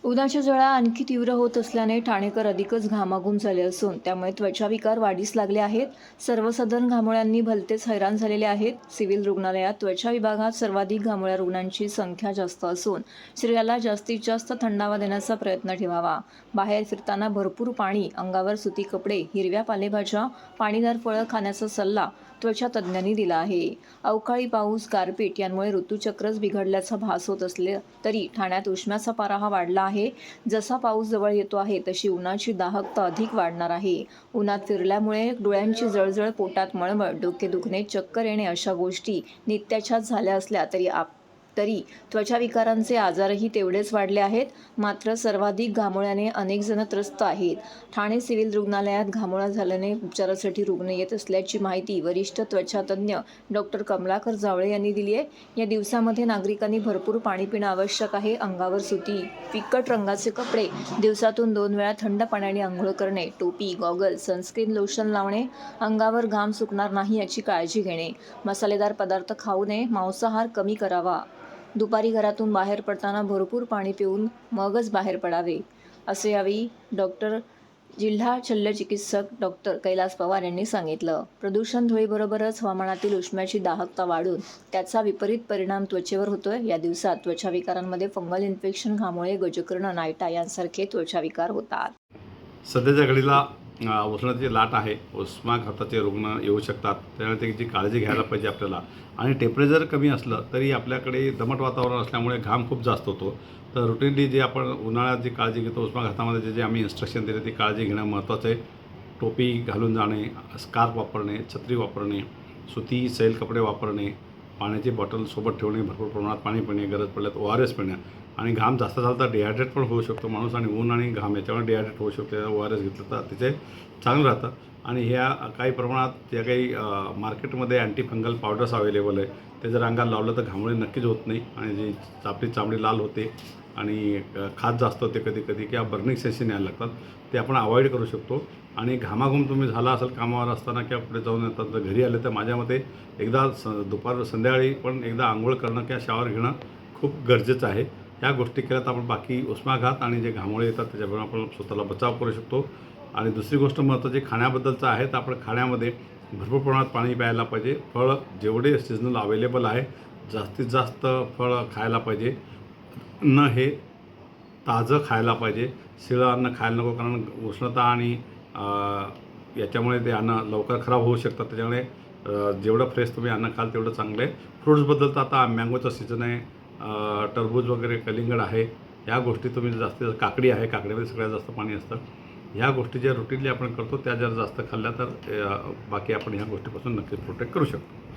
उन्हाच्या झळा आणखी तीव्र होत असल्याने ठाणेकर अधिकच घामाघूम झाले असून त्यामुळे त्वचाविकार वाढीस लागले आहेत. सर्वसाधारण घामोळ्यांनी भलतेच हैराण झालेले आहेत. सिव्हिल रुग्णालयात त्वचा विभागात सर्वाधिक घामोळ्या रुग्णांची संख्या जास्त असून शरीराला जास्तीत जास्त थंडावा देण्याचा प्रयत्न ठेवावा. बाहेर फिरताना भरपूर पाणी, अंगावर सुती कपडे, हिरव्या पालेभाज्या, पाणीदार फळं खाण्याचा सल्ला त्वचा तज्ज्ञांनी दिला आहे. अवकाळी पाऊस, गारपीट यांमुळे ऋतुचक्रच बिघडल्याचा भास होत असले तरी ठाण्यात उष्म्याचा पारा हा वाढला आहे. जसा पाऊस जवळ येतो आहे तशी उन्हाची दाहकता अधिक वाढणार आहे. उन्हात फिरल्यामुळे डोळ्यांची जळजळ, पोटात मळमळ, डोके दुखणे, चक्कर येणे अशा गोष्टी नित्याच्याच झाल्या असल्या तरी त्वचाविकारांचे आजारही तेवढेच वाढले आहेत. मात्र सर्वाधिक घामोळ्याने अनेक जण त्रस्त आहेत. ठाणे सिव्हिल रुग्णालयात घामोळा झाल्याने उपचारासाठी रुग्ण येत असल्याची माहिती वरिष्ठ त्वचातज्ञ डॉक्टर कमलाकर जावळे यांनी दिली आहे. या दिवसामध्ये नागरिकांनी भरपूर पाणी पिणं आवश्यक आहे. अंगावर सुती, फिकट रंगाचे कपडे, दिवसातून 2 वेळा थंड पाण्याने आंघोळ करणे, टोपी, गॉगल, सनस्क्रीन लोशन लावणे, अंगावर घाम सुकणार नाही याची काळजी घेणे, मसालेदार पदार्थ खाऊ नये, मांसाहार कमी करावा, दुपारी घरातून बाहेर पडताना भरपूर पाणी पिऊन मगच बाहेर पडावे, असे यावेळी जिल्हा शल्यचिकित्सक डॉक्टर कैलास पवार यांनी सांगितलं. प्रदूषण, धुळीबरोबरच हवामानातील उष्म्याची दाहकता वाढून त्याचा विपरीत परिणाम त्वचेवर होतोय. या दिवसात त्वचाविकारांमध्ये फंगल इन्फेक्शन, घामोळे, गजकर्ण, नायटा यांसारखे त्वचाविकार होतात. सध्याच्या घडीला उष्णतेची लाट आहे. उष्माघाताचे रुग्ण येऊ शकतात. त्यामुळे त्याची काळजी घ्यायला पाहिजे आपल्याला. आणि टेम्परेचर कमी असलं तरी आपल्याकडे दमट वातावरण असल्यामुळे घाम खूप जास्त होतो. तर रुटीनली जे आपण उन्हाळ्यात जी काळजी घेतो, उष्माघातामध्ये जे आम्ही इन्स्ट्रक्शन दिले ती काळजी घेणं महत्त्वाचं आहे. टोपी घालून जाणे, स्कार्फ वापरणे, छत्री वापरणे, सुती सैल कपडे वापरणे, पाण्याची बॉटल सोबत ठेवणे, भरपूर प्रमाणात पाणी पिणे, गरज पडल्यास ORS पिणे. आणि घाम जास्त झाला तर डिहायड्रेट पण होऊ शकतो माणूस. आणि ऊन आणि घाम याच्यामुळे डिहायड्रेट होऊ शकतो. ORS घेतलं तर तिचे चांगलं राहतं. आणि ह्या काही प्रमाणात ज्या काही मार्केटमध्ये अँटीफंगल पावडर्स अवेलेबल आहे ते जर अंगाला लावलं तर घामोळे नक्कीच होत नाही. आणि जी आपली चामडी लाल होते आणि खाज जास्त होते कधी कधी, किंवा बर्निंग सेन्सेशन यायला लागतात, ते आपण अवॉइड करू शकतो. आणि घामाघूम तुम्ही झाला असेल कामावर असताना किंवा पुढे जाऊन येतात, तर घरी आले तर माझ्या मते एकदा संध्याकाळी पण एकदा आंघोळ करणं किंवा शावर घेणं खूप गरजेचं आहे. ह्या गोष्टी केल्या तर आपण बाकी उष्माघात आणि जे घामोळे येतात त्याच्यामुळे आपण स्वतःला बचाव करू शकतो. आणि दुसरी गोष्ट महत्त्वाची खाण्याबद्दलचं आहे, तर आपण खाण्यामध्ये भरपूर प्रमाणात पाणी प्यायला पाहिजे. फळं जेवढे सीझनल अवेलेबल आहे जास्तीत जास्त फळं खायला पाहिजे. अन्न हे ताजं खायला पाहिजे. शिळं अन्न खायला नको, कारण उष्णता आणि याच्यामुळे ते अन्न लवकर खराब होऊ शकतात. त्याच्यामुळे जेवढं फ्रेश तुम्ही अन्न खाल तेवढं चांगलं आहे. फ्रूट्सबद्दल तर आता मँगोचा सीझन आहे, टरबूज वगैरे, कलिंगड आहे, ह्या गोष्टी तुम्ही जास्तीत जास्त, काकडी आहे, काकडीमध्ये सगळ्यात जास्त पाणी असतं. ह्या गोष्टी ज्या रुटीनली आपण करतो त्या जर जास्त खाल्ल्या तर बाकी आपण ह्या गोष्टीपासून नक्कीच प्रोटेक्ट करू शकतो.